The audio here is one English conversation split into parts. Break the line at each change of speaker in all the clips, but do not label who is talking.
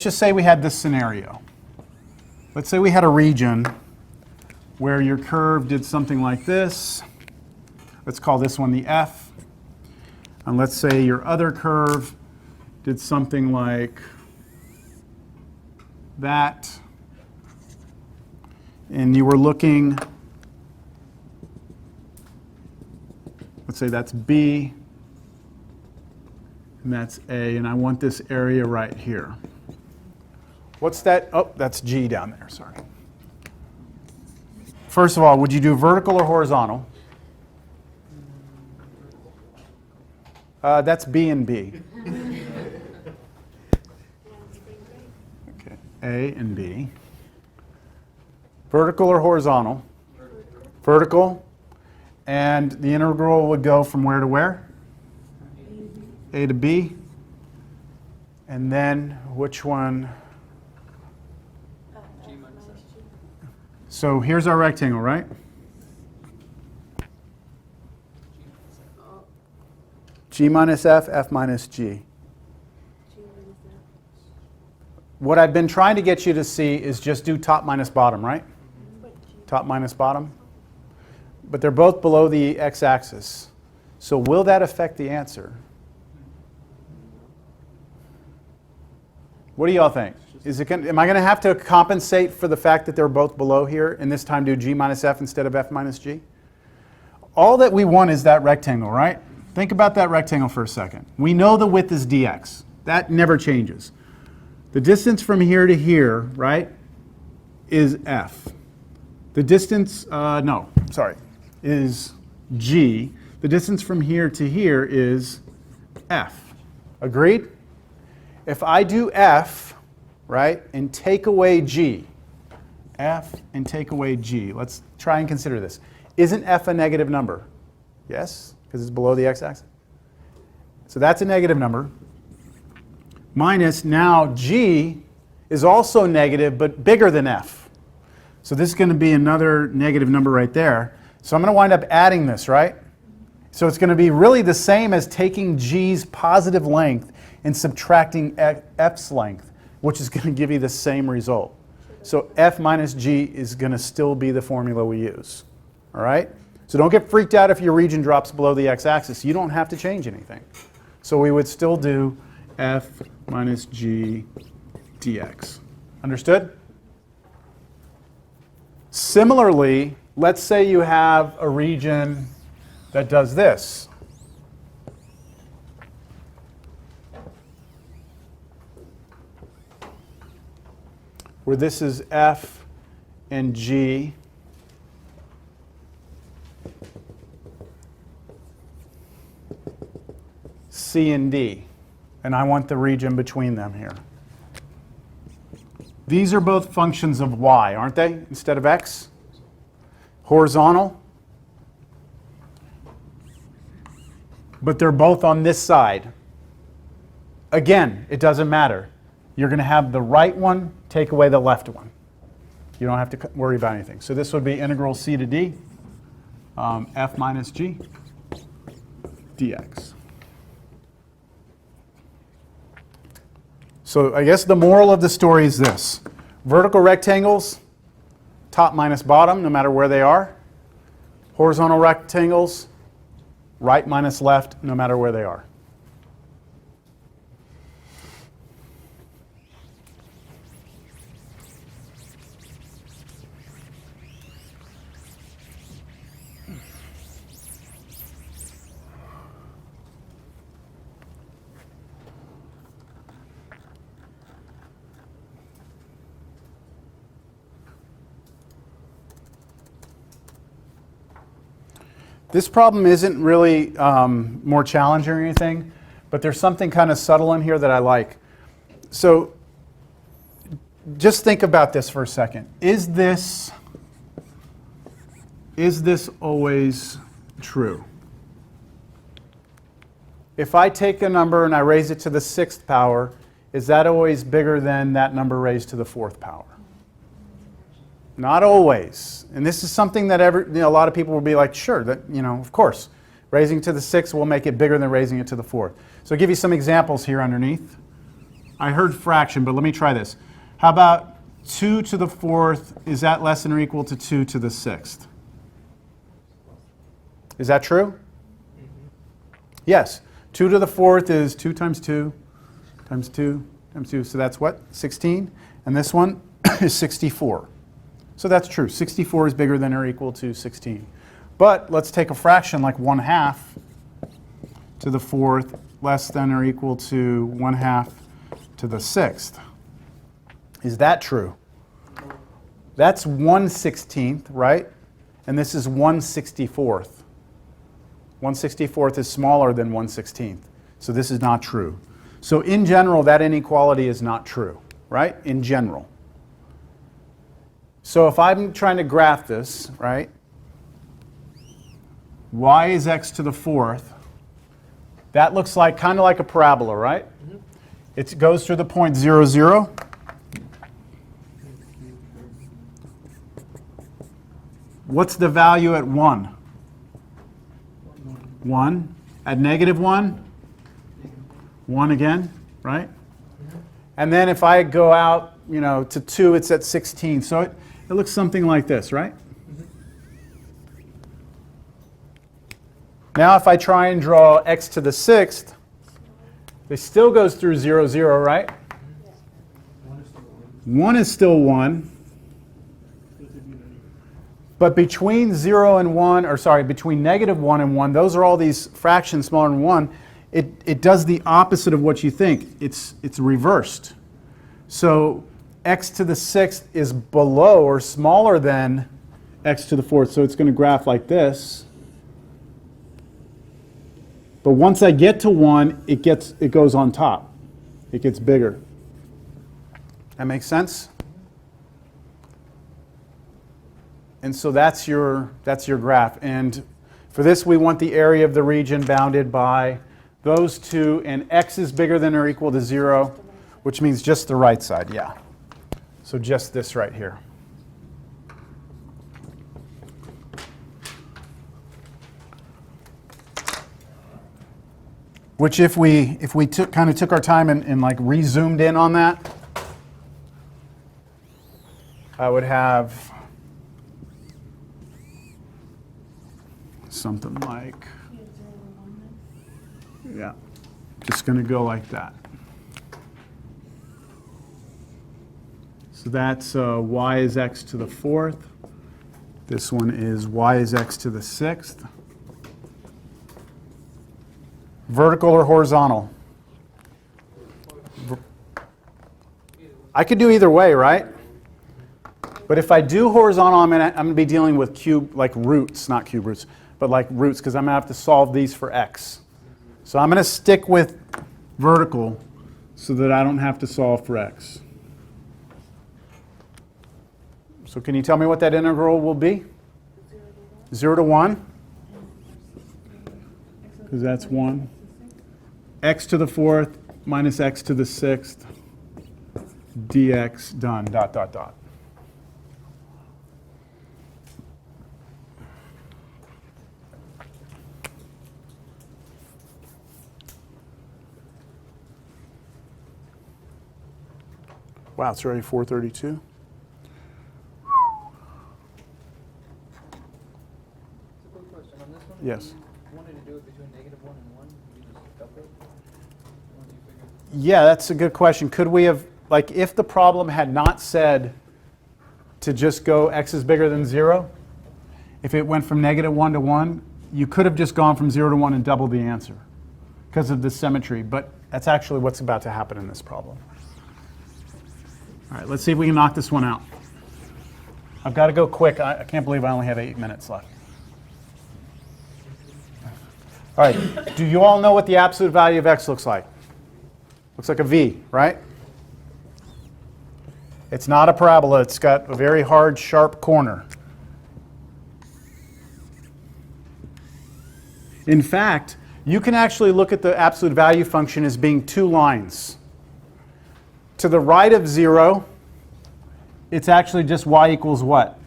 just say we had this scenario. Let's say we had a region where your curve did something like this. Let's call this one the F. And let's say your other curve did something like that. And you were looking, let's say that's B, and that's A, and I want this area right here. What's that? Oh, that's G down there, sorry. First of all, would you do vertical or horizontal? That's B and B. Okay, A and B. Vertical or horizontal? Vertical. And the integral would go from where to where? A to B. And then which one? So here's our rectangle, right? G minus F, F minus G. What I've been trying to get you to see is just do top minus bottom, right? Top minus bottom. But they're both below the x-axis. So will that affect the answer? What do y'all think? Am I going to have to compensate for the fact that they're both below here and this time do G minus F instead of F minus G? All that we want is that rectangle, right? Think about that rectangle for a second. We know the width is dx. That never changes. The distance from here to here, right, is F. The distance, is G. The distance from here to here is F. Agreed? If I do F, right, and take away G, F and take away G, let's try and consider this. Isn't F a negative number? Yes, because it's below the x-axis. So that's a negative number. Minus now G is also negative, but bigger than F. So this is going to be another negative number right there. So I'm going to wind up adding this, right? So it's going to be really the same as taking G's positive length and subtracting F's length, which is going to give you the same result. So F minus G is going to still be the formula we use. All right? So don't get freaked out if your region drops below the x-axis. You don't have to change anything. So we would still do F minus G dx. Understood? Similarly, let's say you have a region that does this. Where this is F and G. C and D. And I want the region between them here. These are both functions of y, aren't they, instead of x? Horizontal. But they're both on this side. Again, it doesn't matter. You're going to have the right one take away the left one. You don't have to worry about anything. So this would be integral c to d, f minus g dx. So I guess the moral of the story is this. Vertical rectangles, top minus bottom, no matter where they are. Horizontal rectangles, right minus left, no matter where they are. This problem isn't really more challenging or anything, but there's something kind of subtle in here that I like. So just think about this for a second. Is this always true? If I take a number and I raise it to the 6th power, is that always bigger than that number raised to the 4th power? Not always. And this is something that a lot of people will be like, sure, that, of course. Raising to the 6th will make it bigger than raising it to the 4th. So I'll give you some examples here underneath. I heard fraction, but let me try this. How about 2 to the 4th, is that less than or equal to 2 to the 6th? Is that true? Yes. 2 to the 4th is 2 times 2 times 2 times 2. So that's what? 16. And this one is 64. So that's true. 64 is bigger than or equal to 16. But let's take a fraction like 1/2 to the 4th less than or equal to 1/2 to the 6th. Is that true? That's 1/16, right? And this is 1/64. 1/64 is smaller than 1/16. So this is not true. So in general, that inequality is not true, right? In general. So if I'm trying to graph this, right? Y is x to the 4th. That looks like kind of like a parabola, right? It goes through the point 0, 0. What's the value at 1? 1. At -1? 1 again, right? And then if I go out, to 2, it's at 16. So it looks something like this, right? Now if I try and draw x to the 6th, it still goes through 0, 0, right? 1 is still 1. But between 0 and 1, or sorry, between -1 and 1, those are all these fractions smaller than 1. It does the opposite of what you think. It's reversed. So x to the 6th is below or smaller than x to the 4th. So it's going to graph like this. But once I get to 1, it goes on top. It gets bigger. That makes sense? And so that's your graph. And for this, we want the area of the region bounded by those two, and x is bigger than or equal to 0, which means just the right side, yeah. So just this right here. Which if we kind of took our time and like re-zoomed in on that, I would have something like, yeah, just going to go like that. So that's y is x to the 4th. This one is y is x to the 6th. Vertical or horizontal? I could do either way, right? But if I do horizontal, I'm going to be dealing with roots, not cube roots, but like roots, because I'm going to have to solve these for x. So I'm going to stick with vertical so that I don't have to solve for x. So can you tell me what that integral will be? 0 to 1. Because that's 1. X to the 4th minus x to the 6th dx done, dot, dot, dot. Wow, it's already 4:32.
Quick question on this one.
Yes.
If you wanted to do it between -1 and 1, you just double it? Once you figure
Yeah, that's a good question. Could we have, like, if the problem had not said to just go x is bigger than 0, if it went from -1 to 1, you could have just gone from 0 to 1 and doubled the answer because of the symmetry. But that's actually what's about to happen in this problem. All right, let's see if we can knock this one out. I've got to go quick. I can't believe I only have 8 minutes left. All right, do you all know what the absolute value of x looks like? Looks like a V, right? It's not a parabola. It's got a very hard, sharp corner. In fact, you can actually look at the absolute value function as being 2 lines. To the right of 0, it's actually just y equals what?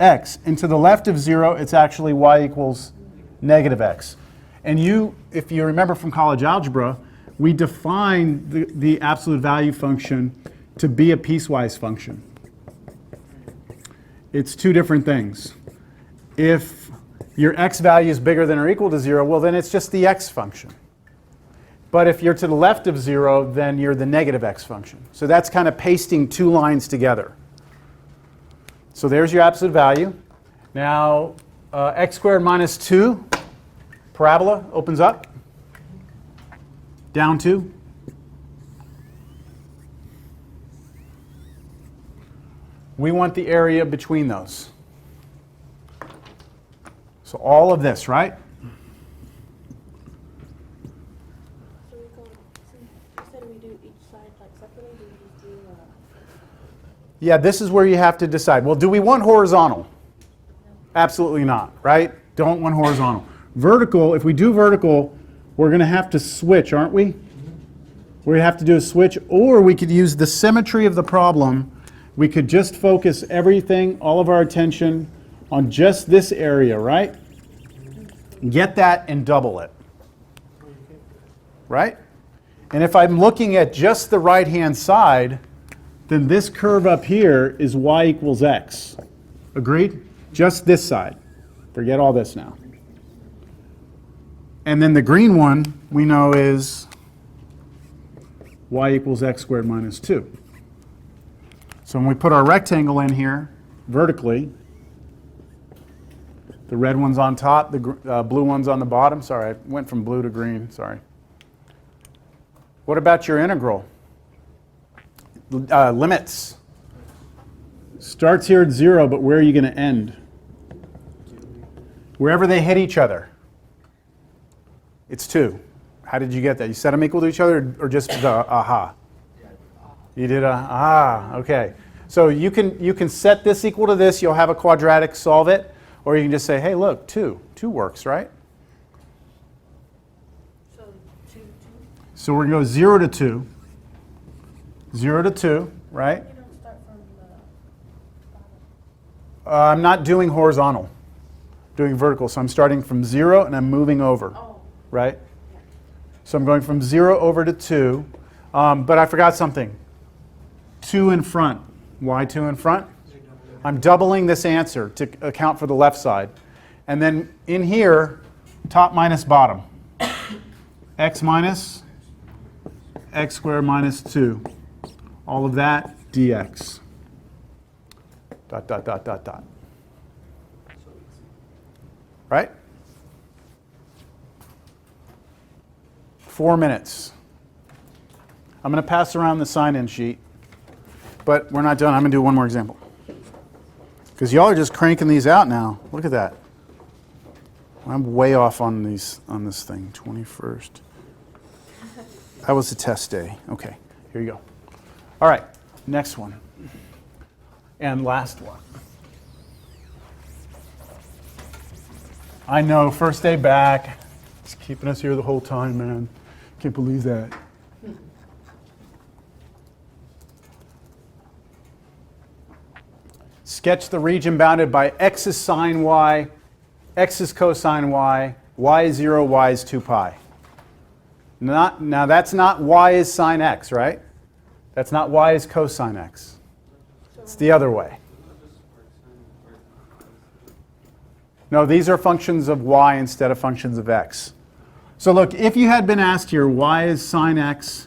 X. And to the left of 0, it's actually y equals -x. And if you remember from college algebra, we define the absolute value function to be a piecewise function. It's two different things. If your x value is bigger than or equal to 0, well, then it's just the x function. But if you're to the left of 0, then you're the negative x function. So that's kind of pasting two lines together. So there's your absolute value. Now, x squared minus 2, parabola opens up, down 2. We want the area between those. So all of this, right?
So you said we do each side like separately? Do we just do
Yeah, this is where you have to decide. Well, do we want horizontal? Absolutely not, right? Don't want horizontal. Vertical, if we do vertical, we're going to have to switch, aren't we? We have to do a switch, or we could use the symmetry of the problem. We could just focus everything, all of our attention on just this area, right? Get that and double it, right? And if I'm looking at just the right-hand side, then this curve up here is y equals x. Agreed? Just this side. Forget all this now. And then the green one we know is y equals x squared minus 2. So when we put our rectangle in here vertically, the red one's on top, the blue one's on the bottom. Sorry, I went from blue to green, sorry. What about your integral? Limits. Starts here at 0, but where are you going to end? Wherever they hit each other. It's 2. How did you get that? You set them equal to each other or just the aha? You did a aha, okay. So you can set this equal to this, you'll have a quadratic, solve it, or you can just say, hey, look, 2. 2 works, right?
so 2, 2?
So we're going to go 0 to 2. 0 to 2, right?
You don't start from the bottom.
I'm not doing horizontal, doing vertical. So I'm starting from 0 and I'm moving over,
Oh.
right? So I'm going from 0 over to 2. But I forgot something. 2 in front. Why 2 in front? I'm doubling this answer to account for the left side. And then in here, top minus bottom. X minus x squared minus 2. All of that dx. Dot, dot, dot, dot, dot. Right? 4 minutes. I'm going to pass around the sign-in sheet, but we're not done. I'm going to do one more example. Because y'all are just cranking these out now. Look at that. I'm way off on this thing. 21st. That was the test day. Okay, here you go. All right, next one. And last one. I know, first day back. It's keeping us here the whole time, man. Can't believe that. Sketch the region bounded by x is sine y, x is cosine y, y is 0, y is 2 pi. Now that's not y is sine x, right? That's not y is cosine x. It's the other way. No, these are functions of y instead of functions of x. So look, if you had been asked here, y is sine x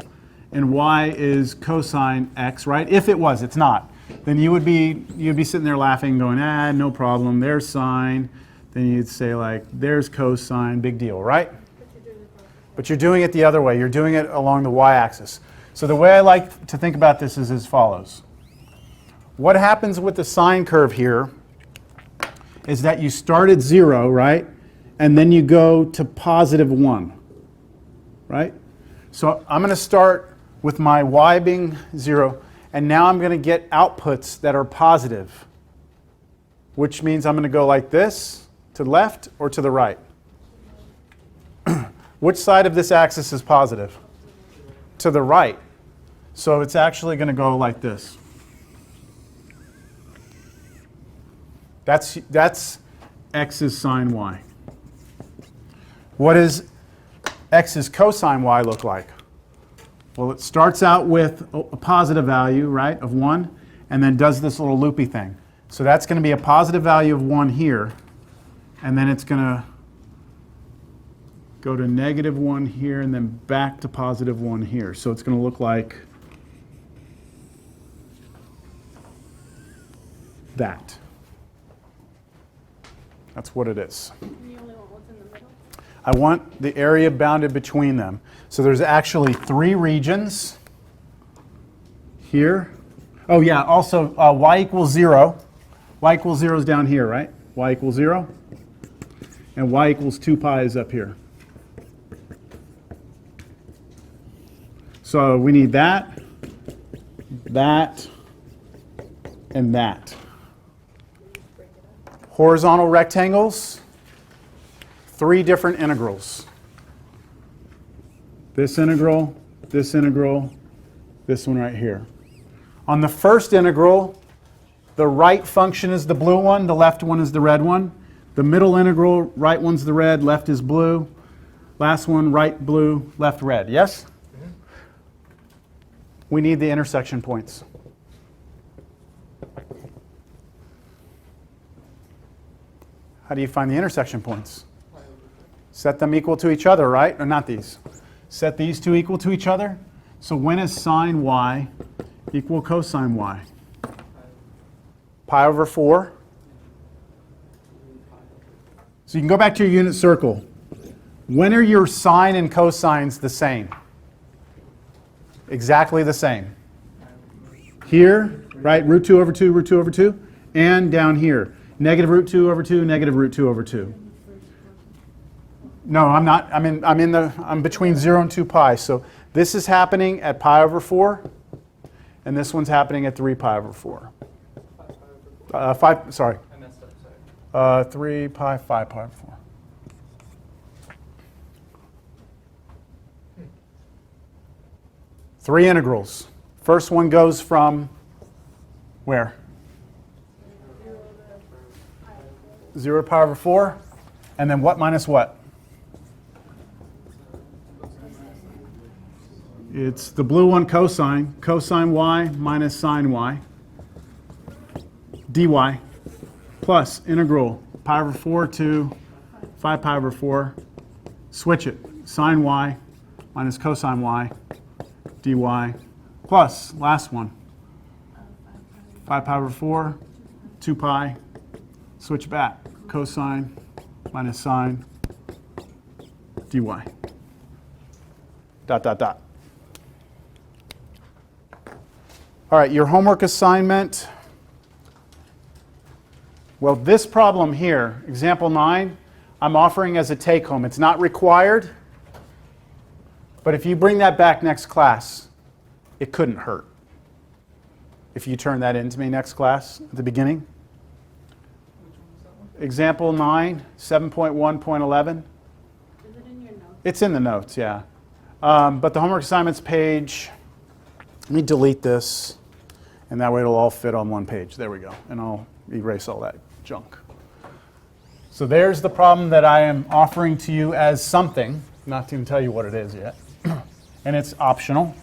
and y is cosine x, right? If it was, it's not. Then you'd be sitting there laughing, going, no problem, there's sine. Then you'd say like, there's cosine, big deal, right? But you're doing it the other way. You're doing it along the y-axis. So the way I like to think about this is as follows. What happens with the sine curve here is that you start at 0, right? And then you go to positive 1, right? So I'm going to start with my y being 0, and now I'm going to get outputs that are positive, which means I'm going to go like this, to the left or to the right. Which side of this axis is positive? To the right. So it's actually going to go like this. That's x's sine y. What does x's cosine y look like? Well, it starts out with a positive value, right, of 1, and then does this little loopy thing. So that's going to be a positive value of 1 here, and then it's going to go to negative 1 here, and then back to positive 1 here. So it's going to look like that. That's what it is.
And you only want what's in the middle?
I want the area bounded between them. So there's actually 3 regions here. Oh yeah, also y equals 0. Y equals 0 is down here, right? Y equals 0. And y equals 2 pi is up here. So we need that, that, and that. Horizontal rectangles, 3 different integrals. This integral, this integral, this one right here. On the first integral, the right function is the blue one, the left one is the red one. The middle integral, right one's the red, left is blue. Last one, right blue, left red. Yes? Mm-hmm. We need the intersection points. How do you find the intersection points? Set them equal to each other, right? Or not these. Set these two equal to each other. So when is sine y equal cosine y? Pi over 4. So you can go back to your unit circle. When are your sine and cosines the same? Exactly the same. Here, right, root 2 over 2, root 2 over 2. And down here, negative root 2 over 2, negative root 2 over 2. No, I'm not. I'm between 0 and 2 pi. So this is happening at pi over 4, and this one's happening at 3 pi over 4. 5, sorry.
I messed up, sorry.
3 pi, 5 pi over 4. Three integrals. First one goes from where? 0 to pi over 4. And then what minus what? It's the blue one, cosine. Cosine y minus sine y. dy plus integral pi over 4 to 5 pi over 4. Switch it. Sine y minus cosine y dy plus, last one, 5 pi over 4, 2 pi. Switch back. Cosine minus sine dy. Dot, dot, dot. All right, your homework assignment. Well, this problem here, example 9, I'm offering as a take-home. It's not required, but if you bring that back next class, it couldn't hurt. If you turn that into me next class at the beginning. Example 9, 7.1.11.
Is it in your notes?
It's in the notes, yeah. But the homework assignments page, let me delete this, and that way it'll all fit on one page. There we go. And I'll erase all that junk. So there's the problem that I am offering to you as something, not to even tell you what it is yet. And it's optional.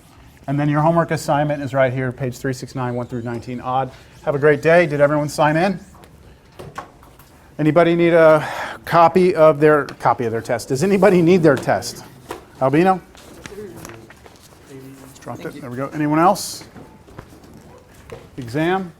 And then your homework assignment is right here, page 369, 1 through 19 odd. Have a great day. Did everyone sign in? Anybody need a copy of their test? Does anybody need their test? Albino? Dropped it. There we go. Anyone else? Exam?